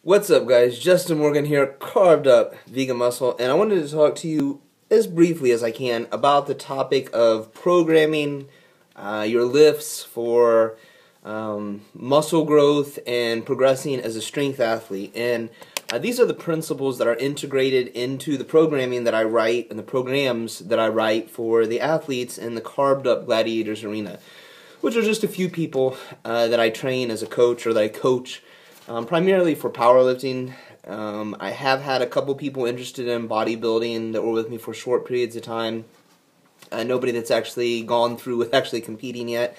What's up, guys? Justin Morgan here, Carved Up Vegan Muscle, and I wanted to talk to you as briefly as I can about the topic of programming your lifts for muscle growth and progressing as a strength athlete. And these are the principles that are integrated into the programming that I write and the programs that I write for the athletes in the Carved Up Gladiators arena, which are just a few people that I train as a coach or that I coach. Primarily for powerlifting. I have had a couple people interested in bodybuilding that were with me for short periods of time. Nobody that's actually gone through with actually competing yet.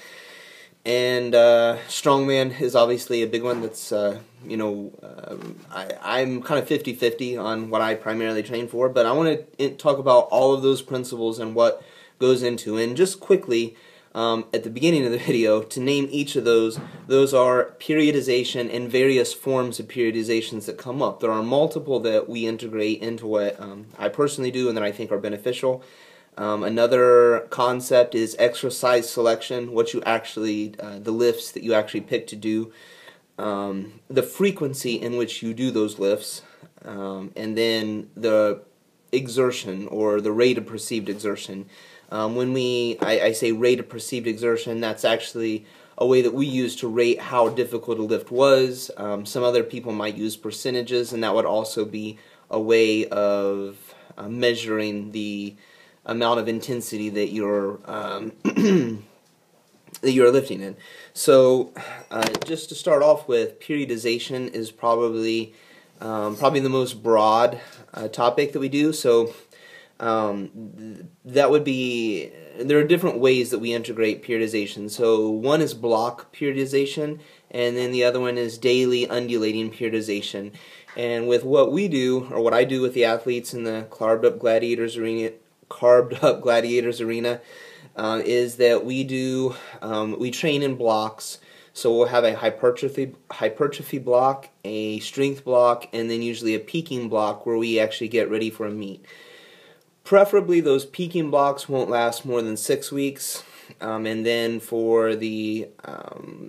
And strongman is obviously a big one that's, I'm kind of 50-50 on what I primarily train for. But I want to talk about all of those principles and what goes into. And just quickly, at the beginning of the video, to name each of those are periodization and various forms of periodizations that come up. There are multiple that we integrate into what I personally do and that I think are beneficial. Another concept is exercise selection, what you actually, the lifts that you actually pick to do, the frequency in which you do those lifts, and then the exertion or the rate of perceived exertion. When I say rate of perceived exertion, that's actually a way that we use to rate how difficult a lift was. Some other people might use percentages, and that would also be a way of measuring the amount of intensity that you're that you're lifting in. So, just to start off with, periodization is probably the most broad topic that we do. So. That would be, there are different ways that we integrate periodization. So one is block periodization, and then the other one is daily undulating periodization. And with what we do, or what I do with the athletes in the Carved Up Gladiators arena, is that we train in blocks. So we'll have a hypertrophy block, a strength block, and then usually a peaking block where we actually get ready for a meet. Preferably, those peaking blocks won't last more than 6 weeks, and then for the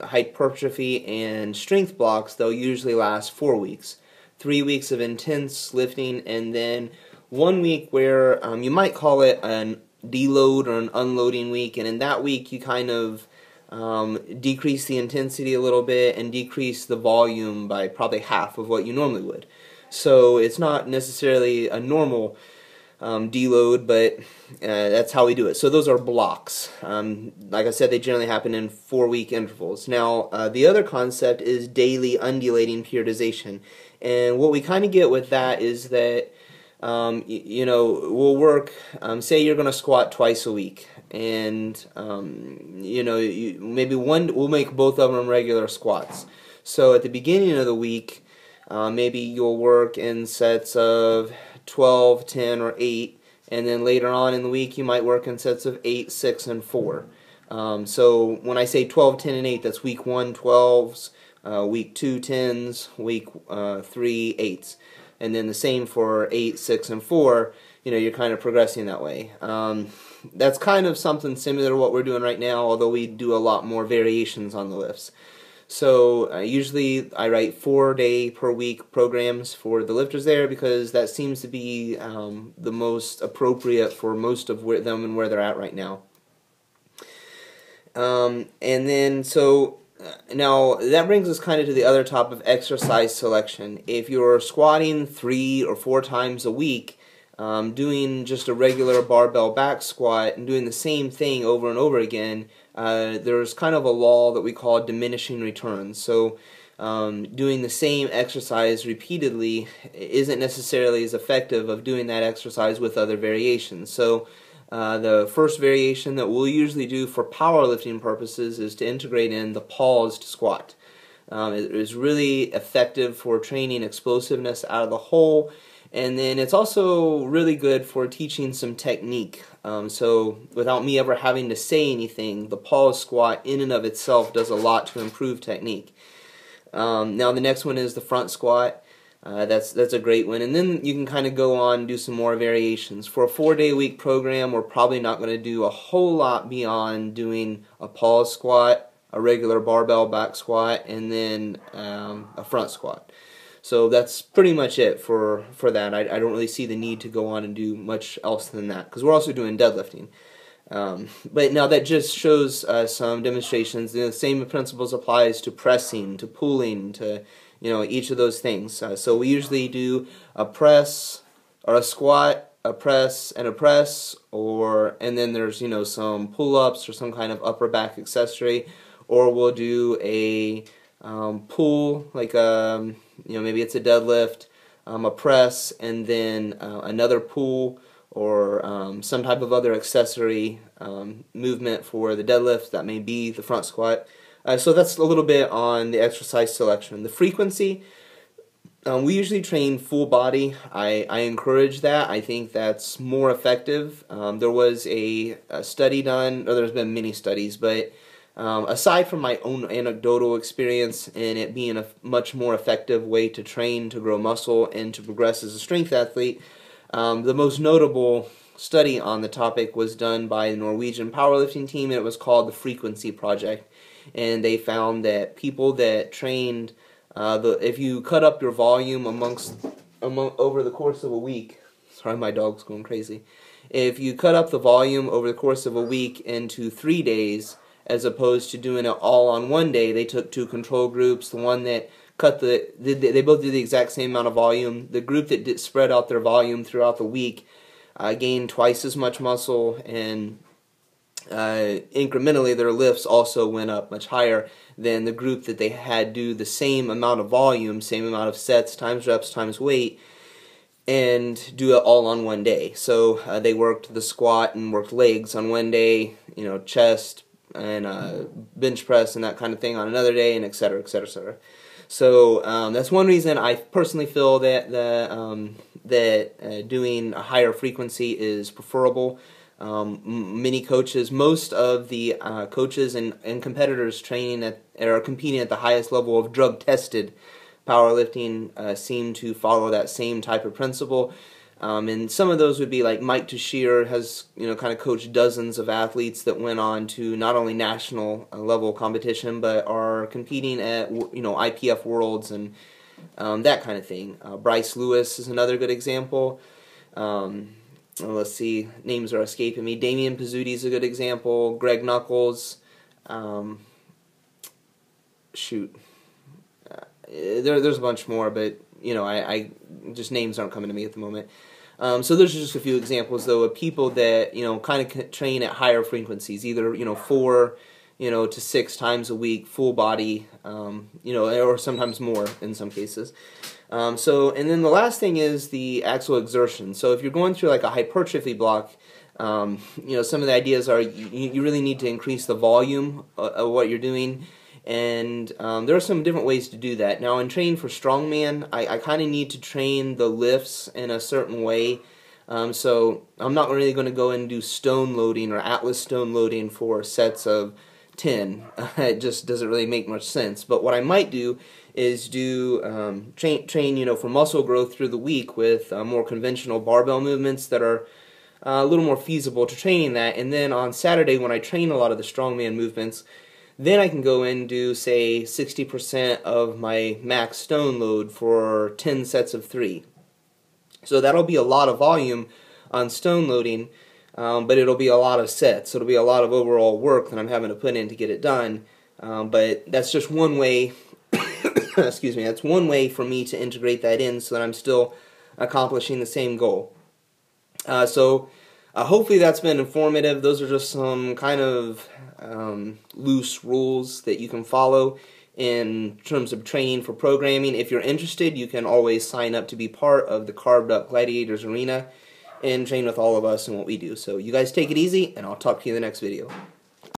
hypertrophy and strength blocks, they'll usually last 4 weeks. 3 weeks of intense lifting, and then 1 week where you might call it an deload or an unloading week, and in that week you kind of decrease the intensity a little bit and decrease the volume by probably half of what you normally would. So it's not necessarily a normal deload, but that's how we do it. So those are blocks. Like I said, they generally happen in 4-week intervals. Now, the other concept is daily undulating periodization. And what we kind of get with that is that, we'll work, say you're going to squat twice a week. And, maybe we'll make both of them regular squats. So at the beginning of the week, maybe you'll work in sets of 12, 10, or 8, and then later on in the week you might work in sets of 8, 6, and 4. So when I say 12, 10, and 8, that's week 1, 12s, week 2, 10s, week 3, 8s. And then the same for 8, 6, and 4, you're kind of progressing that way. That's kind of something similar to what we're doing right now, although we do a lot more variations on the lifts. So usually I write 4-day per week programs for the lifters there because that seems to be the most appropriate for most of them and where they're at right now. And then now that brings us kind of to the other top of exercise selection. If you're squatting 3 or 4 times a week, doing just a regular barbell back squat and doing the same thing over and over again, there's kind of a law that we call diminishing returns. So doing the same exercise repeatedly isn't necessarily as effective of doing that exercise with other variations. So the first variation that we'll usually do for powerlifting purposes is to integrate in the paused squat. It is really effective for training explosiveness out of the hole. And then it's also really good for teaching some technique. So without me ever having to say anything, the pause squat in and of itself does a lot to improve technique. Now the next one is the front squat. That's a great one. And then you can kind of go on and do some more variations. For a 4-day week program, we're probably not going to do a whole lot beyond doing a pause squat, a regular barbell back squat, and then a front squat. So that's pretty much it for that. I don't really see the need to go on and do much else than that, because we're also doing deadlifting. But now that just shows some demonstrations. The same principles applies to pressing, to pulling, to each of those things. So we usually do a press or a squat, a press and a press, and then there's some pull-ups or some kind of upper back accessory, or we'll do a pull, like maybe it's a deadlift, a press, and then another pull, or some type of other accessory movement for the deadlift. That may be the front squat. So that's a little bit on the exercise selection. The frequency, we usually train full body. I encourage that. I think that's more effective. There was a study done, or there's been many studies, but aside from my own anecdotal experience and it being a much more effective way to train, to grow muscle, and to progress as a strength athlete, the most notable study on the topic was done by the Norwegian powerlifting team, and it was called the Frequency Project. And they found that people that trained, if you cut up your volume over the course of a week, sorry, my dog's going crazy. If you cut up the volume over the course of a week into 3 days, as opposed to doing it all on one day, they took two control groups. The one that they both did the exact same amount of volume. The group that spread out their volume throughout the week gained twice as much muscle, and incrementally their lifts also went up much higher than the group that they had do the same amount of volume, same amount of sets times reps times weight, and do it all on one day. So they worked the squat and worked legs on one day, chest and bench press and that kind of thing on another day, and et cetera, et cetera, et cetera. So that's one reason I personally feel that doing a higher frequency is preferable. Many coaches, most of the coaches and competitors training or competing at the highest level of drug-tested powerlifting seem to follow that same type of principle. And some of those would be like Mike Tuchscherer has kind of coached dozens of athletes that went on to not only national level competition, but are competing at IPF Worlds and that kind of thing. Bryce Lewis is another good example. Let's see, names are escaping me. Damian Pizzuti is a good example. Greg Knuckles. There's a bunch more, but I just names aren't coming to me at the moment. So those are just a few examples, though, of people that kind of train at higher frequencies, either 4 to 6 times a week, full body, or sometimes more in some cases. And then the last thing is the actual exertion. So if you're going through like a hypertrophy block, some of the ideas are you really need to increase the volume of what you're doing. And there are some different ways to do that. Now, in training for strongman, I kind of need to train the lifts in a certain way. So I'm not really going to go and do stone loading or Atlas stone loading for sets of 10. It just doesn't really make much sense. But what I might do is do train for muscle growth through the week with more conventional barbell movements that are a little more feasible to training that. And then on Saturday, when I train a lot of the strongman movements, then I can go in and do, say, 60% of my max stone load for 10 sets of 3. So that'll be a lot of volume on stone loading, but it'll be a lot of sets. So it'll be a lot of overall work that I'm having to put in to get it done. But that's just one way, excuse me, that's one way for me to integrate that in so that I'm still accomplishing the same goal. Hopefully that's been informative. Those are just some kind of loose rules that you can follow in terms of training for programming. If you're interested, you can always sign up to be part of the Carved Up Gladiators Arena and train with all of us and what we do. So you guys take it easy, and I'll talk to you in the next video.